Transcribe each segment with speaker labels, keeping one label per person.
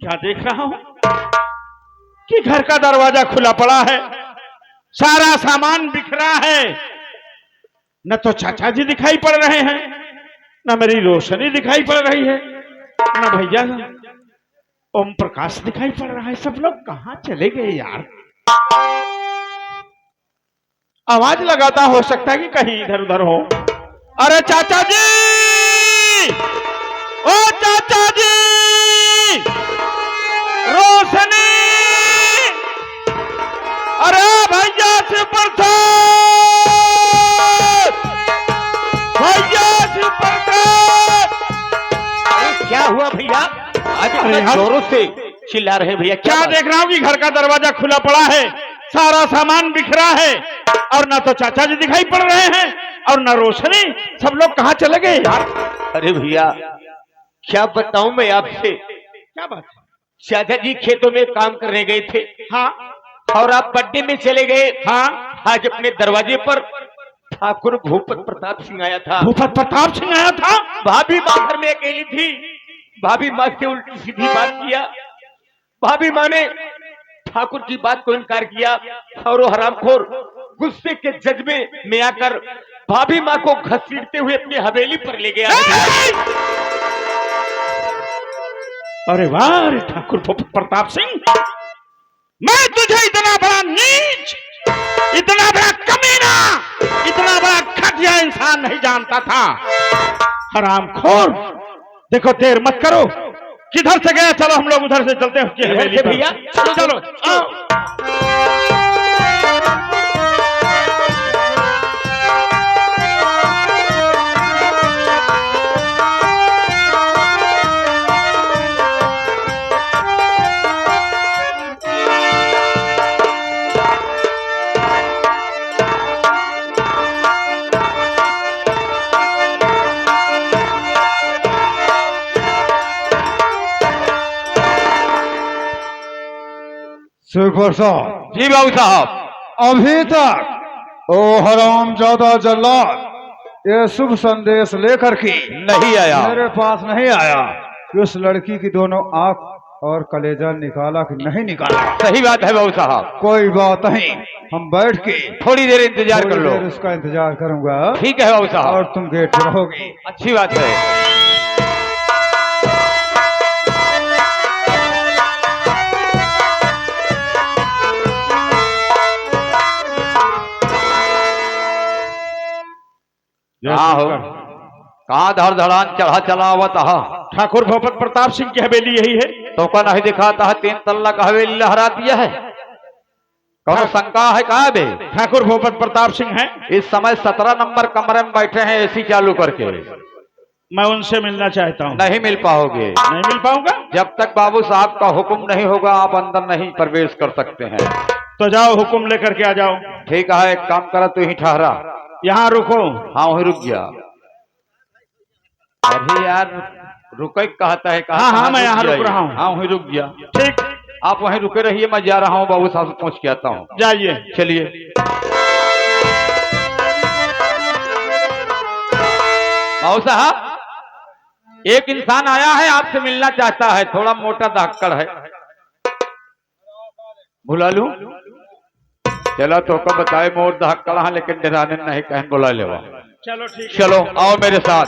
Speaker 1: क्या देख रहा हूं कि घर का दरवाजा खुला पड़ा है, सारा सामान बिखरा है। न तो चाचा जी दिखाई पड़ रहे हैं, न मेरी रोशनी दिखाई पड़ रही है, न भैया ओम प्रकाश दिखाई पड़ रहा है। सब लोग कहां चले गए यार? आवाज लगाता, हो सकता है कि कहीं इधर उधर हो। अरे चाचा जी, ओ चाचा जी, रोशनी, अरे भैया शिव प्रसाद, भैया शिव प्रसाद।
Speaker 2: क्या हुआ भैया? आज इतना जोरों से चिल्ला रहे भैया?
Speaker 1: क्या देख रहा हूं कि घर का दरवाजा खुला पड़ा है, सारा सामान बिखरा है, और ना तो चाचा जी दिखाई पड़ रहे हैं और ना रोशनी। सब लोग कहां चले गए यार?
Speaker 2: अरे भैया क्या बताऊं मैं आपसे।
Speaker 1: क्या बात है?
Speaker 2: चाचा जी खेतों में काम करने गए थे।
Speaker 1: हाँ,
Speaker 2: और आप पट्टी में चले गए।
Speaker 1: हाँ।
Speaker 2: आज अपने दरवाजे पर ठाकुर भूपत प्रताप सिंह आया था।
Speaker 1: भूपत प्रताप सिंह आया था?
Speaker 2: भाभी माँ घर में अकेली थी। भाभी माँ से उल्टी सीधी बात किया। भाभी माँ ने ठाकुर की बात को इनकार किया और वो हरामखोर गुस्से के जज्बे में आकर भाभी माँ को घसीटते हुए अपनी हवेली पर ले गया।
Speaker 1: अरे वाह ठाकुर भूपत प्रताप सिंह, मैं तुझे इतना बड़ा नीच, इतना बड़ा कमीना, इतना बड़ा घटिया इंसान नहीं जानता था। हरामखोर, देखो देर मत करो। किधर से गया? चलो हम लोग उधर से चलते हैं उसकी हवेली पर।
Speaker 2: भैया
Speaker 1: चलो आओ।
Speaker 3: शिव प्रसाद
Speaker 2: जी बाबू साहब,
Speaker 3: अभी तक ओ हरामजादा जल्लाद ये शुभ संदेश लेकर के
Speaker 2: नहीं आया।
Speaker 3: मेरे पास नहीं आया कि उस लड़की की दोनों आंख और कलेजा निकाला कि नहीं निकाला।
Speaker 2: सही बात है बाबू साहब।
Speaker 3: कोई बात नहीं, हम बैठ के
Speaker 2: थोड़ी देर इंतजार कर
Speaker 3: थोड़ी
Speaker 2: लो।
Speaker 3: देर उसका इंतजार करूंगा।
Speaker 2: ठीक है बाबू साहब।
Speaker 3: और तुम गेट पर रहोगे।
Speaker 2: अच्छी बात है। हाँ हो, कहाँ धड़ धड़ान चढ़ा चला आवत हा?
Speaker 1: ठाकुर भूपत प्रताप सिंह की हवेली यही है।
Speaker 2: तो का नहीं दिखाता है? 3 तल्ला का हवेली लहरा दिया है। कौन शंका है? कहा बे?
Speaker 1: ठाकुर भूपत प्रताप सिंह हैं।
Speaker 2: इस समय 17 नंबर कमरे में बैठे हैं एसी चालू करके।
Speaker 1: मैं उनसे मिलना चाहता हूँ।
Speaker 2: नहीं मिल पाओगे।
Speaker 1: नहीं मिल पाऊंगा?
Speaker 2: जब तक बाबू साहब का हुक्म नहीं होगा आप अंदर नहीं प्रवेश कर सकते हैं।
Speaker 1: तो जाओ, हुक्म लेकर के आ जाओ।
Speaker 2: ठीक है, एक काम करा, तू ही ठहरा।
Speaker 1: यहाँ रुको।
Speaker 2: हाँ वही रुक गया। अभी यार रुको कहता है।
Speaker 1: हाँ हाँ, मैं यहाँ रुक रहा हूँ।
Speaker 2: हाँ वही रुक गया।
Speaker 1: ठीक,
Speaker 2: आप वहीं रुके रहिए, मैं जा रहा हूँ बाबू साहब से पहुँच के आता हूँ।
Speaker 1: जाइए।
Speaker 2: चलिए। बाबू साहब, एक इंसान आया है, आपसे मिलना चाहता है। थोड़ा मोटा धाकड़ है। बुला लूं? चलो तो को बताए मोर धाकड़ है, लेकिन डराने नहीं कहन बुला लेवा।
Speaker 1: चलो ठीक है।
Speaker 2: चलो आओ मेरे साथ।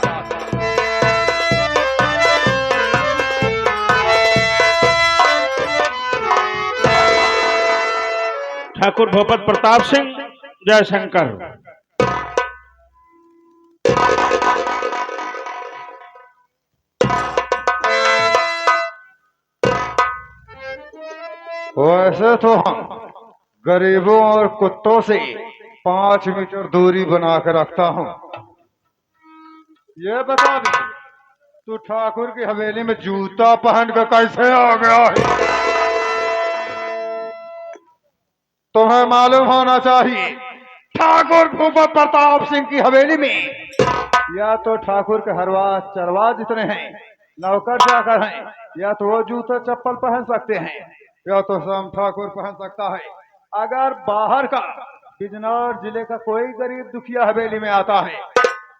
Speaker 1: ठाकुर भूपत प्रताप सिंह, जय शंकर।
Speaker 3: वैसे तो हम गरीबों और कुत्तों से 5 मीटर दूरी बना कर रखता हूँ। ये बता दे, तू ठाकुर की हवेली में जूता पहन कर कैसे आ गया है? तुम्हें मालूम होना चाहिए, ठाकुर भूपत प्रताप सिंह की हवेली में या तो ठाकुर के हरवास चरवास जितने हैं नौकर चाकर हैं, या तो वो जूते चप्पल पहन सकते हैं, या तो स्वयं ठाकुर पहन सकता है। अगर बाहर का बिजनौर जिले का कोई गरीब दुखिया हवेली में आता है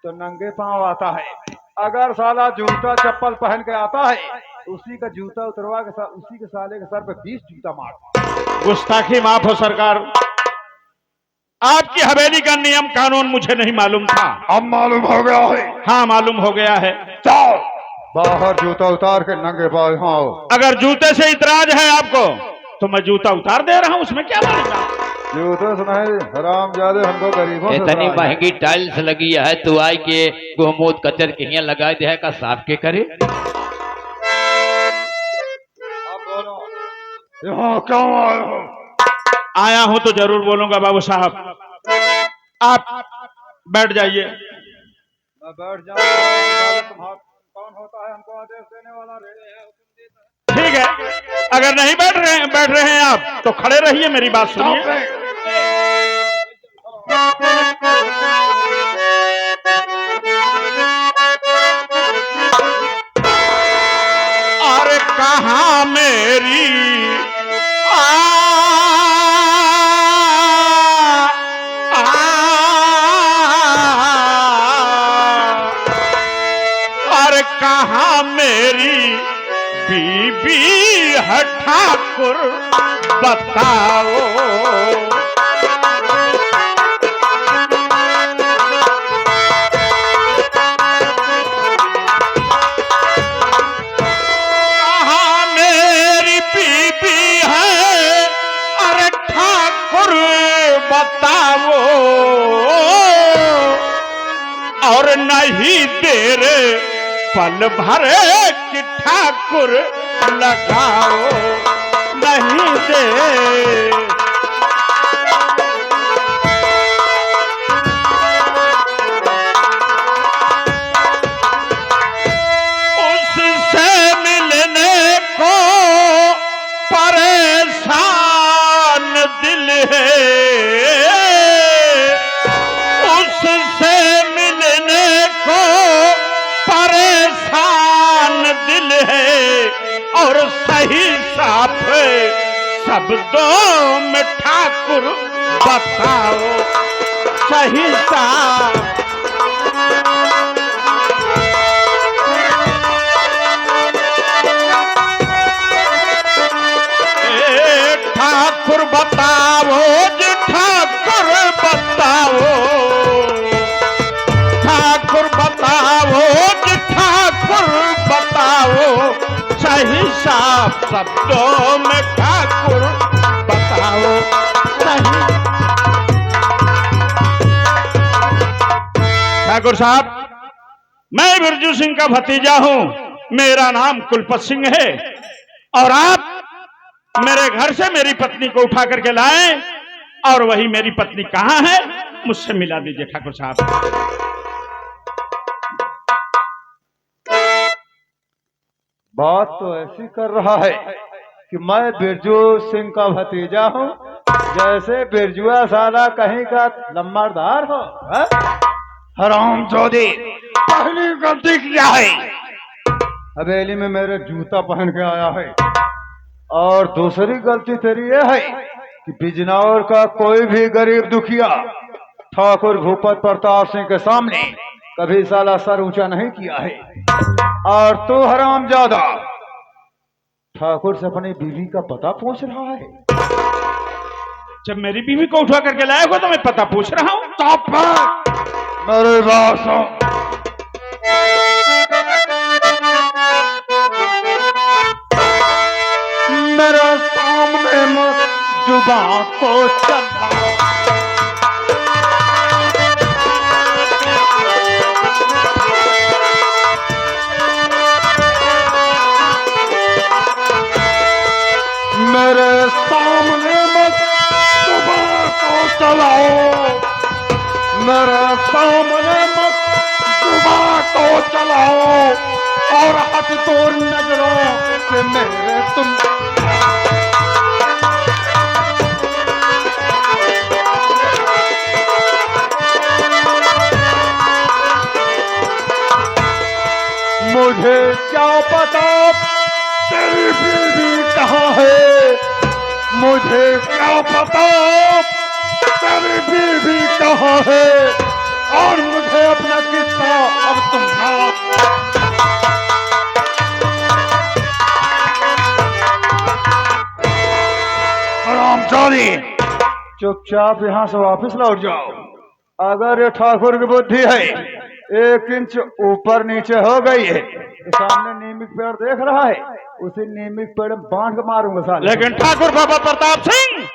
Speaker 3: तो नंगे पांव आता है। अगर साला जूता चप्पल पहन के आता है तो उसी का जूता उतरवा के उसी के साले के सर पे 20 जूता मारता।
Speaker 1: गुस्ताखी माफ हो सरकार, आपकी हवेली का नियम कानून मुझे नहीं मालूम था।
Speaker 3: अब मालूम हो गया है।
Speaker 1: हाँ मालूम हो गया है।
Speaker 3: जाओ बाहर जूता उतार के नंगे पांव यहाँ आओ।
Speaker 1: अगर जूते से इतराज है आपको तो मैं जूता उतार दे रहा हूं, उसमें क्या मानेगा।
Speaker 3: जूते से नहीं, हराम ज्यादा हमको गरीबों से
Speaker 2: इतनी
Speaker 3: सराय है।
Speaker 2: महंगी टाइल्स लगी है, तू आई के गोमोद कचर के यहाँ लगा दे का साफ के करे।
Speaker 3: अब बोलो यहाँ क्यों आए हो?
Speaker 1: आया हूं तो जरूर बोलूंगा बाबू साहब, आप बैठ जाइए।
Speaker 3: मैं बैठ जाऊंगा। तुम्हारा कौन होता है हमको आदेश देने वाला? रेड़े है हुक्म देता है।
Speaker 1: ठीक है, अगर नहीं बैठ रहे हैं आप तो खड़े रहिए, मेरी बात सुनिए। अरे कहाँ मेरी अरे कहाँ मेरी बीबी है ठाकुर बताओ। कहाँ मेरी बीबी है, अरे ठाकुर बताओ। और नहीं देर पल भरे कि ठाकुर लगाओ, नहीं दे। उससे मिलने को परेशान दिल है, उससे मिलने को परेशान दिल है। और सही साफ शब्दों में ठाकुर बताओ, सही साफ। ठाकुर बताओ जी, ठाकुर बताओ, ठाकुर बताओ जी, ठाकुर बताओ। सही साफ शब्दों में ठाकुर बताओ, सही। ठाकुर साहब, मैं बिरजू सिंह का भतीजा हूं, मेरा नाम कुलपत सिंह है। और आप मेरे घर से मेरी पत्नी को उठा करके लाए, और वही मेरी पत्नी कहां है, मुझसे मिला दीजिए ठाकुर साहब।
Speaker 3: बात तो ऐसी कर रहा है कि मैं बिरजू सिंह का भतीजा हूँ, जैसे बिरजुआ साला कहीं का लम्बादार हो। हराम चौधरी, पहली गलती क्या है? हवेली में मेरे जूता पहन के आया है। और दूसरी गलती तेरी यह है कि बिजनौर का कोई भी गरीब दुखिया ठाकुर भूपत प्रताप सिंह के सामने कभी साला सर ऊंचा नहीं किया है। और तू हरामजादा ठाकुर से अपनी बीवी का पता पूछ रहा है।
Speaker 1: जब मेरी बीवी को उठा करके लाया हो तो मैं पता पूछ रहा हूं।
Speaker 3: चुप मेरे बात सुन। मेरे सामने मत जुबान को चला। मेरे सामने मत जुबान को चलाओ। मेरे सामने मत जुबान को चलाओ। और हट दूर नजरों से मेरे तुम। मुझे क्या पता तेरी बीवी कहाँ है। मुझे क्या पता तेरी बीवी कहाँ है। और मुझे अपना किस चुपचाप यहाँ से वापस लौट जाओ। अगर ये ठाकुर की बुद्धि है 1 इंच ऊपर नीचे हो गई है तो सामने नीम का पेड़ देख रहा है, उसी नीम के पेड़ में बांध के मारूंगा साले।
Speaker 1: लेकिन ठाकुर बाबा प्रताप सिंह,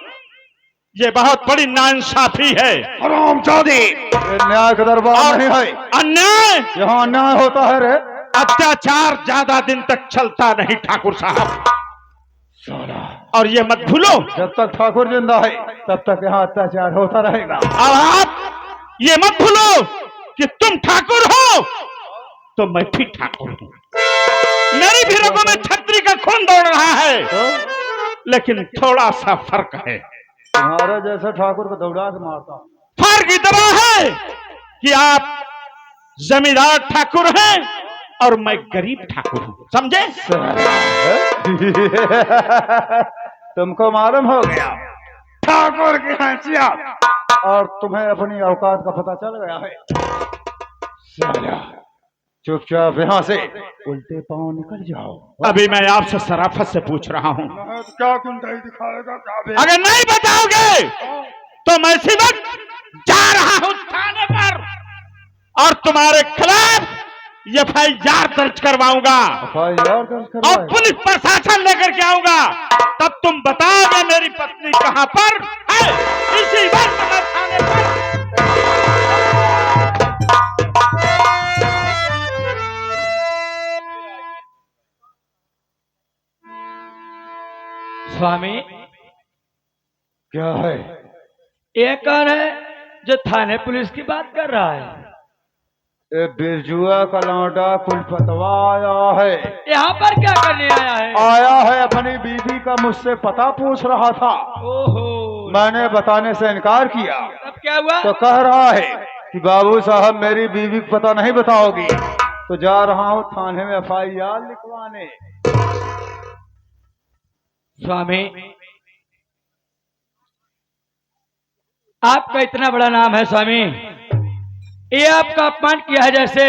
Speaker 1: ये बहुत बड़ी नाइंसाफी है।
Speaker 3: हरामजादी, ये न्याय का दरबार नहीं है।
Speaker 1: अन्याय,
Speaker 3: यहाँ अन्याय होता है रे।
Speaker 1: अत्याचार ज्यादा दिन तक चलता नहीं ठाकुर साहब, और ये मत भूलो,
Speaker 3: जब तक ठाकुर जिंदा है तब तक यहाँ अत्याचार होता रहेगा।
Speaker 1: और आप ये मत भूलो कि तुम ठाकुर हो तो मैं भी ठाकुर हूं। मेरी भी रगों में छत्री का खून दौड़ रहा है, लेकिन थोड़ा सा फर्क है।
Speaker 3: तुम्हारा जैसा ठाकुर को दौड़ा के मारता हूं।
Speaker 1: फर्क इतना है कि आप जमींदार ठाकुर हैं और मैं गरीब ठाकुर हूं, समझे?
Speaker 3: तुमको मालूम हो गया ठाकुर की हैसियत, और तुम्हें अपनी औकात का पता चल गया है। चुपचाप यहाँ से उल्टे पांव निकल जाओ।
Speaker 1: अभी मैं आपसे शराफत से पूछ रहा हूं,
Speaker 3: क्या गुंडाई दिखाएगा?
Speaker 1: अगर नहीं बताओगे तो मैं इसी वक्त जा रहा हूं थाने पर और तुम्हारे खिलाफ FIR दर्ज करवाऊंगा और पुलिस प्रशासन लेकर के आऊंगा। तब तुम बताओगे मेरी पत्नी कहां पर है। इसी वक्त मैं थाने पर।
Speaker 2: स्वामी,
Speaker 3: क्या है?
Speaker 2: ये कौन है जो थाने पुलिस की बात कर रहा है?
Speaker 3: ये बिरजुआ का लौंडा कुलपतवा आया है।
Speaker 2: यहाँ पर क्या करने आया है?
Speaker 3: आया है अपनी बीवी का मुझसे पता पूछ रहा था।
Speaker 2: ओहो,
Speaker 3: मैंने बताने से इनकार किया।
Speaker 2: अब क्या हुआ?
Speaker 3: तो कह रहा है कि बाबू साहब मेरी बीवी को पता नहीं बताओगी तो जा रहा हूँ थाने में FIR लिखवाने।
Speaker 2: स्वामी, आपका इतना बड़ा नाम है स्वामी, ये आपका अपमान किया है, जैसे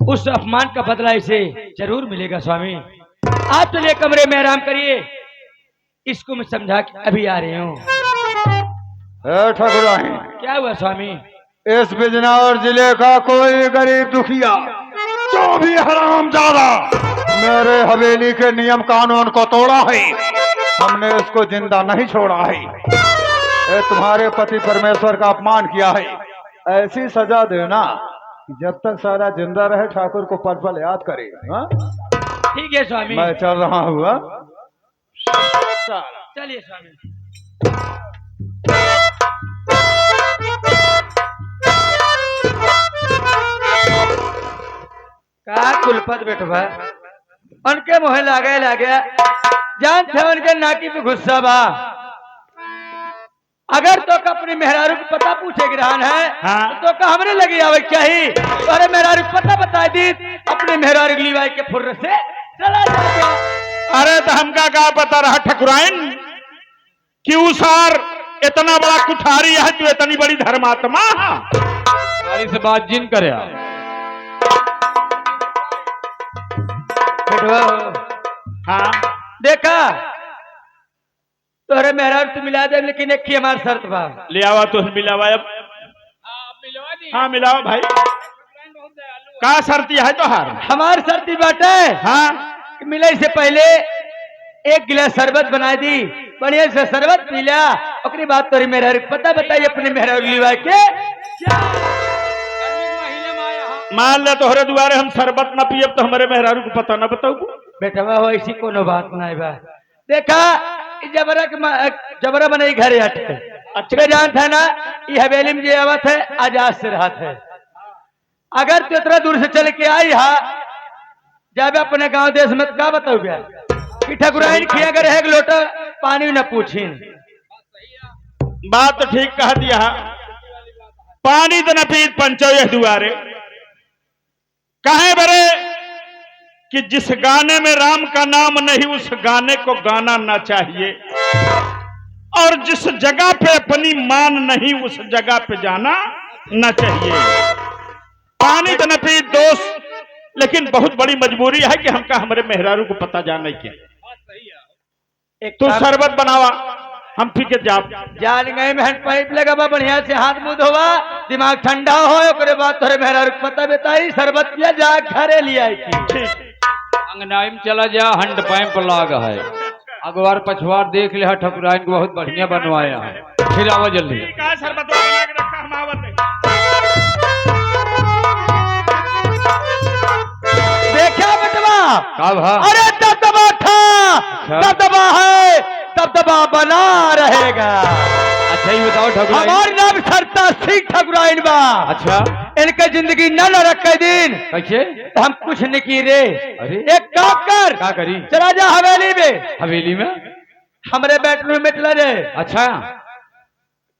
Speaker 2: उस अपमान का बदला इसे जरूर मिलेगा। स्वामी, आप चलिए कमरे में आराम करिए, इसको मैं समझा के अभी आ रही हूँ।
Speaker 3: ठाकुराइन,
Speaker 2: क्या हुआ स्वामी?
Speaker 3: इस बिजनौर जिले का कोई गरीब दुखिया जो भी हरामजादा मेरे हवेली के नियम कानून को तोड़ा है, हमने उसको जिंदा नहीं छोड़ा है। ये तुम्हारे पति परमेश्वर का अपमान किया है, ऐसी सजा देना कि जब तक सारा जिंदा रहे ठाकुर को पल पल याद करेगा। हाँ?
Speaker 2: ठीक है स्वामी,
Speaker 3: मैं चल रहा हूँ।
Speaker 2: चलिए स्वामी। का कुलपत बेटवा उनके मुँह लागे जान थे उनके नाकी पे गुस्सा बा। अगर तो अपनी मेहरारू को पता पूछे गिरहान है,
Speaker 1: हाँ।
Speaker 2: तो हमरे लगी आवे चाहिए। अरे मेहरारू को पता बता दी, अपने मेहरारू लीवाई के फुर्र से चला जाएगा।
Speaker 1: अरे तो हमका क्या पता रहा ठकुराइन कि उसार इतना बड़ा कुठारी है जो इतनी बड़ी धर्मात्मा है।
Speaker 2: से बात जिन करे
Speaker 1: हाँ,
Speaker 2: देखा तोरे मेहरारू तो मिला दे, लेकिन एक ही हमारी शर्त बा।
Speaker 1: ले आवा तो मिलावा अब। हाँ मिलावा भाई, का शर्ती है तो हार।
Speaker 2: हमारी शर्ती बाटे
Speaker 1: हाँ,
Speaker 2: कि मिले से पहले 1 गिलास शरबत बना दी, बढ़िया से शरबत पी लिया, ओकरी बात तोरी मेहरारू पता बताइए अपने मेहरारू लिवा के।
Speaker 1: मान ले तोहरे दुआरे हम शरबत न पियब तो हमारे मेहरारू को पता न बताऊ।
Speaker 2: बेटा हो ऐसी कोनो बात नहीं बा। देखा जबरा बने घर हटे अच्छे जान था ना, ये हवेली में जो आवत है आजाद से रहत है। अगर तो इतना दूर से चल के आई हा जब अपने गांव देश में क्या बताऊ गया कि ठकुराइन खिया कर एक लोटा पानी न पूछी।
Speaker 1: बात तो ठीक कह दिया, पानी तो न पी पंचो ये दुआरे कहे बरे कि जिस गाने में राम का नाम नहीं उस गाने को गाना ना चाहिए, और जिस जगह पे अपनी मान नहीं उस जगह पे जाना ना चाहिए। पानी तो न पी दोस्त, लेकिन बहुत बड़ी मजबूरी है कि हमका हमारे मेहरारू को पता जाने की।
Speaker 2: एक
Speaker 1: तू शरबत बनावा। हम पी के जाब।
Speaker 2: जान गए में हैंड पाइप लगा बढ़िया से हाथ मुंह धोवा दिमाग ठंडा हो ओकरे बाद तोरे मेहरा पता बताई शरबत पिया जा घरे लिया
Speaker 1: ठीक।
Speaker 4: अंगनाई में चला जा हंड पैप लाग है अगवार पछवार देख ले ठकुराइन को बहुत बढ़िया बनवाया है फिर आवा जल्दी
Speaker 1: ठीक है शरबत बना के रखा हम आवत है।
Speaker 2: देखा बेटवा
Speaker 4: का भा
Speaker 2: अरे दबदबा था दबदबा है दबदबा बना रहेगा।
Speaker 4: अच्छा ही बताओ ठकुराइन
Speaker 2: हमार नाम सरता सिंह ठकुराइन बा।
Speaker 4: अच्छा
Speaker 2: इनके जिंदगी न रखे दिन
Speaker 4: कैसे
Speaker 2: तो हम कुछ नहीं की रे।
Speaker 4: अरे
Speaker 2: एक काम कर
Speaker 4: का करी
Speaker 2: चला जा हवेली में
Speaker 4: हवेली में
Speaker 2: हमारे बेडरूम में चला जाए।
Speaker 4: अच्छा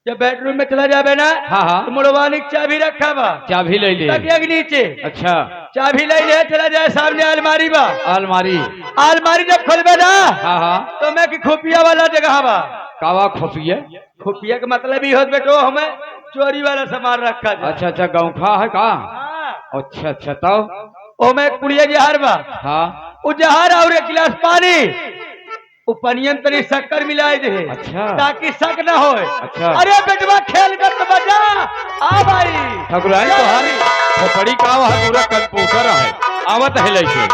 Speaker 2: जब बेडरूम में चला जाबे ना
Speaker 4: हाँ हाँ
Speaker 2: तो मुड़वानी की चाबी रखा बा
Speaker 4: चाबी ले ले
Speaker 2: तकिया के नीचे
Speaker 4: अच्छा
Speaker 2: चाबी ले ले चला जाए सामने अलमारी बा।
Speaker 4: अलमारी
Speaker 2: अलमारी जब खोलबे ना
Speaker 4: हाँ हाँ
Speaker 2: तो मैं की खुफिया वाला जगह बा।
Speaker 4: कावा खुफिया
Speaker 2: खुफिया का मतलब ही होत बेटो हमें चोरी वाला सामान रखा जाए।
Speaker 4: अच्छा अच्छा गौखा है का
Speaker 2: हाँ,
Speaker 4: अच्छा अच्छा तब
Speaker 2: ओमे एक पुड़िया जहर बा
Speaker 4: हाँ
Speaker 2: उ जहर और एक गिलास पानी उ पनियन तनी शक्कर मिलाए दे
Speaker 4: अच्छा
Speaker 2: ताकि शक ना हो।
Speaker 4: अच्छा
Speaker 2: अरे बेटवा खेल कर तो बजा आ भाई
Speaker 4: ठकुराइन तो हारी खोपड़ी का है पूरा कंप्यूटर है आवत है लइके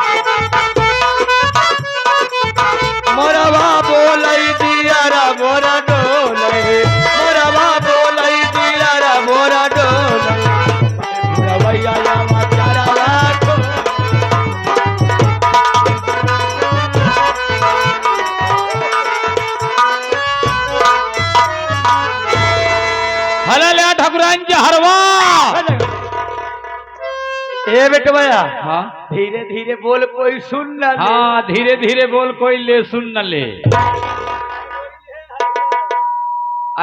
Speaker 2: मोरवा बोलई दिया रा मोरा डोलई मोरवा बोलई दिया रा मोरा डोलई रवैया या माचारा लाखो
Speaker 4: हला ले ठकुराइन के हरवा
Speaker 2: ए बेटवाया
Speaker 4: हाँ
Speaker 2: धीरे धीरे बोल कोई सुन ना ले।
Speaker 4: हाँ धीरे धीरे बोल कोई ले सुन न ले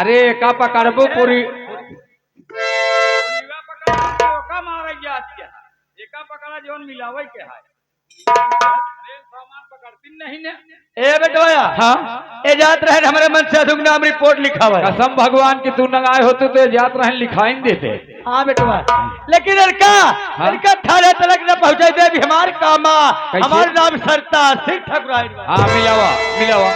Speaker 4: अरे का पकड़बो पूरी
Speaker 2: ए बेटवाया
Speaker 4: हाँ
Speaker 2: ए जात रहे हमारे मन से अधुग नाम रिपोर्ट लिखा हुआ है।
Speaker 4: कसम भगवान की तू नगाए होते तो जात रहन लिखाइन देते
Speaker 2: हाँ बेटवा लेकिन लड़का
Speaker 4: हाँ?
Speaker 2: लड़का थाने तलक न पहुंचाई दे अभी हमार कामा
Speaker 4: कैसे?
Speaker 2: हमार नाम सरता सिंह ठकुराइन बा।
Speaker 4: हाँ मिलावा मिलावा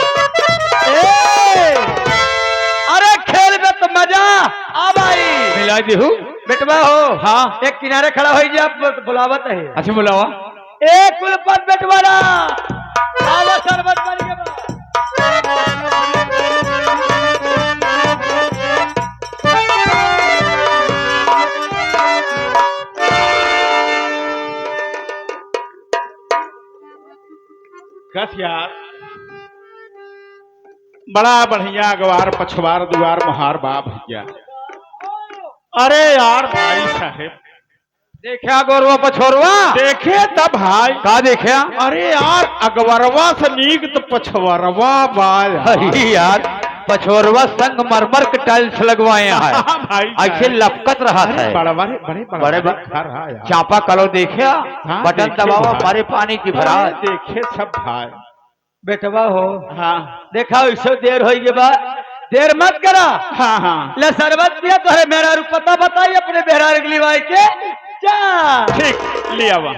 Speaker 2: ए! अरे खेल में तो मजा आ भाई
Speaker 4: मिला दी हूँ
Speaker 2: बेटवा हो
Speaker 4: हाँ
Speaker 2: एक किनारे खड़ा हो जा बुलावत है।
Speaker 4: अच्छा बुलावा
Speaker 2: ए कुलपत बेटवारा आवा शरबत बन के बा।
Speaker 1: कस यार बड़ा बढ़िया अगवार पछवार दुआर मुहार बा भैया। अरे यार भाई साहेब
Speaker 4: देखा गोरवा पछोरवा
Speaker 1: देखे तब भाई
Speaker 4: का देखा
Speaker 1: अरे यार अगवरवा से नीक तो पछवरवा बा यार।
Speaker 4: अही यार पछोरवा संग मरमर के टाइल्स लगवाए हैं
Speaker 1: हाँ भाई
Speaker 4: ऐसे
Speaker 1: साहब।
Speaker 4: लपकत रहा
Speaker 1: अरे
Speaker 4: है
Speaker 1: बड़े बड़े बड़े
Speaker 4: बड़े
Speaker 1: बड़े घर है यार।
Speaker 4: चापा कलो देखा
Speaker 1: हाँ,
Speaker 4: बटन
Speaker 1: देखे
Speaker 4: दबावा
Speaker 1: भाई।
Speaker 4: मारे पानी की भरा
Speaker 1: अरे देखे सब भाई।
Speaker 2: बेटवा हो
Speaker 1: हाँ
Speaker 2: देखा इससे देर हो गई बा देर मत करा
Speaker 1: हाँ हाँ
Speaker 2: ले शरबत पिया तो है मेरा पता बताइए अपने बेहरार लिवाई के जा।
Speaker 1: ठीक लिया वह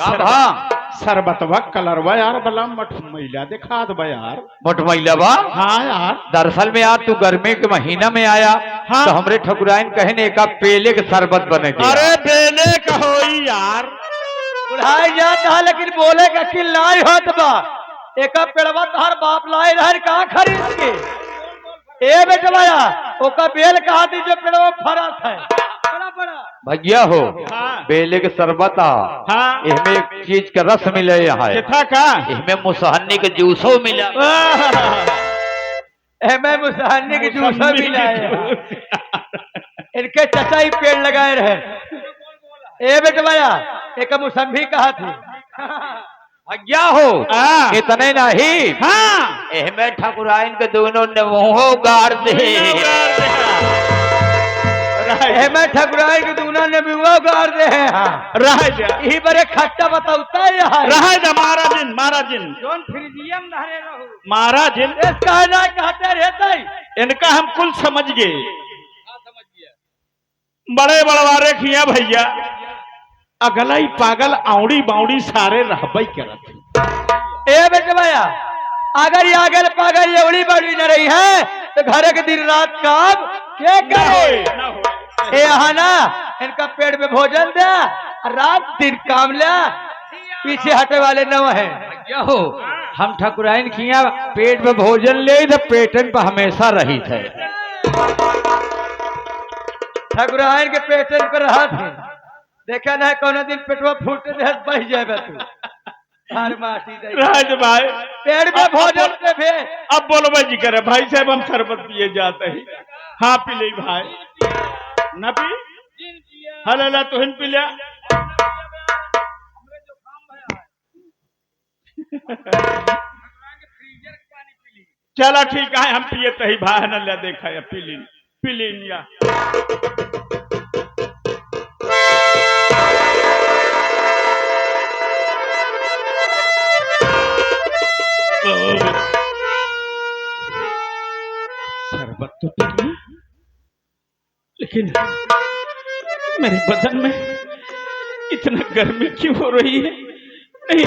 Speaker 4: हाँ
Speaker 1: शरबतवा कलरवा यार बला मठ मैला दिखा दबा यार।
Speaker 4: मोट महिलावा
Speaker 1: हाँ यार
Speaker 4: दरअसल में यार तू गर्मी के महीना में आया
Speaker 1: हाँ।
Speaker 4: तो हमरे ठकुराइन कहने का पेले के शरबत बने दिया।
Speaker 1: अरे बेले कहोई यार।
Speaker 2: बुढ़ाई जाता है लेकिन बोले का कि लाई होत बा एक पेड़वा तहर बाप लाए रहे कहाँ खरीद के ए बेटवाया ओका बेल कहा दी जो पेड़वा फरत है बड़ा बड़ा
Speaker 4: भैया हो
Speaker 1: हाँ।
Speaker 4: बेले के शरबत
Speaker 1: हाँ
Speaker 4: इसमें एक चीज का रस मिले है
Speaker 1: किथा का
Speaker 4: इसमें मुसहन्नी के जूसो मिला
Speaker 2: मैं मुसहन्नी की जूसा भी लाए इनके चचा ही पेड़ लगाए रहे। ए बेटवाया एक मुसम्भी कहा थी भैया हो
Speaker 1: हाँ।
Speaker 2: इतने नहीं
Speaker 1: हाँ
Speaker 2: एहमे ठाकुराइन के दोनों ने वो गाड़ दे एहमे ठाकुराइन के दोनों ने भी वो गाड़ दे हाँ
Speaker 1: रह जा
Speaker 2: यही बड़े खट्टा बताता है यहाँ
Speaker 1: रह जा महाराजिन
Speaker 2: जोन फ्रिजियम धरे रहो
Speaker 1: महाराजिन
Speaker 2: इसका ना कहते रहता है
Speaker 1: इनका हम कुल समझ गए बड़े बड़वारे खिया भैया अगलाई पागल आउड़ी बाउड़ी सारे रहबई करत
Speaker 2: ए बेटे भैया अगर ये आगल पागल एवड़ी बड़ी न रही है तो घर के दिन रात काम क्या करे यहाँ ना इनका पेट में भोजन दे रात दिन काम ले पीछे हटे वाले न है
Speaker 4: क्या हो हम ठकुराइन खिया पेट में भोजन ले तो पेटन पर हमेशा रही थे।
Speaker 2: ठाकुराइन के पेटन पर रहा थे देखा ना कौन दिन पेटवा फूटे दे बह जाए तू हर माटी दे
Speaker 1: राज भाई
Speaker 2: पेट में भोजन दे भे
Speaker 1: अब बोलो भाई जी करे भाई साहब हम शरबत पिए जाते हैं हाँ पी ले भाई ना पी हला तो हिन पी लिया चला ठीक है हम पिए तही भाई न ले देखा या पी लीन या शरबत तो पी लिया लेकिन मेरे बदन में इतना गर्मी क्यों हो रही है नहीं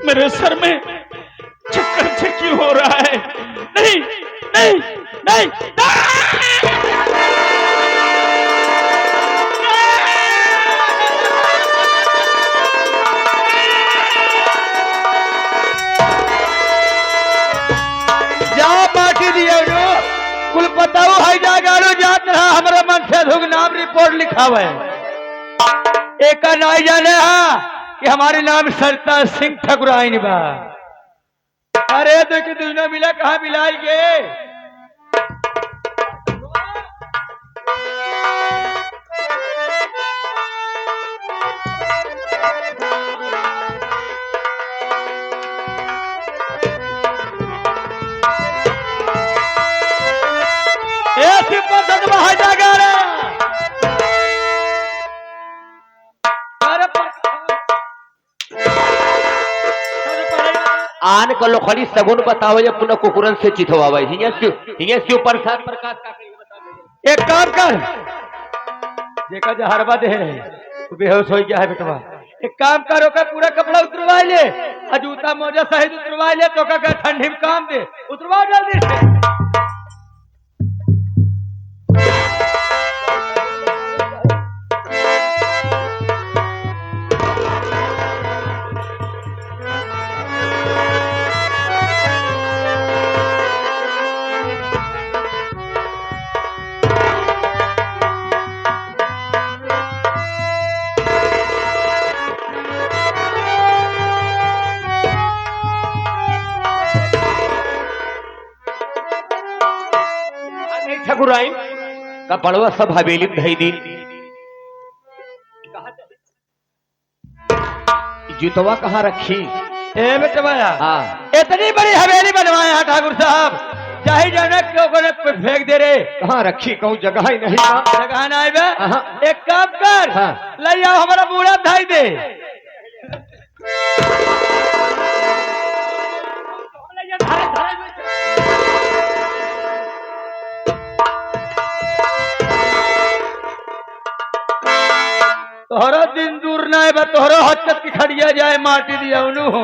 Speaker 1: मेरे सर में चक्कर से क्यों हो रहा है नहीं नहीं नहीं,
Speaker 2: कुल बताओ हाई जा गाड़ो जात रहा हमारा मन से धुग नाम रिपोर्ट लिखावे एक नहीं जाने हा कि हमारे नाम सरता सिंह ठकुराइन बा अरे देख दूना मिला कहाँ मिलाई गे आन को लोखली सगुन बताओ या पुनः कुकुरन से चिथवावे हिया से ऊपर सात प्रकाश का एक काम कर जेका जहरबा दे रहे तू बेहोश हो गया है बेटवा एक काम करो का पूरा कपड़ा उतरवा ले और जूता मोजा सहित उतरवा ले तो का ठंडी में काम दे उतरवा जल्दी से ठाकुराइन का पड़वा सब हवेली में धई दी जूतवा कहाँ रखी ए बेटवा हाँ इतनी बड़ी हवेली बनवाया ठाकुर साहब चाहे जाना क्यों फेंक दे रे कहाँ रखी कहूँ जगह ही नहीं जगह ना बे एक काम कर हाँ। ले आओ हमारा बूढ़ा धाई दे तोहरा दिन दूर ना है तोहरा हद की खड़िया जाए माटी दिया उन्हों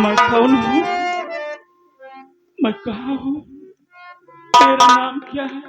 Speaker 1: मैं कौन हूँ मैं कहाँ हूँ तेरा नाम क्या है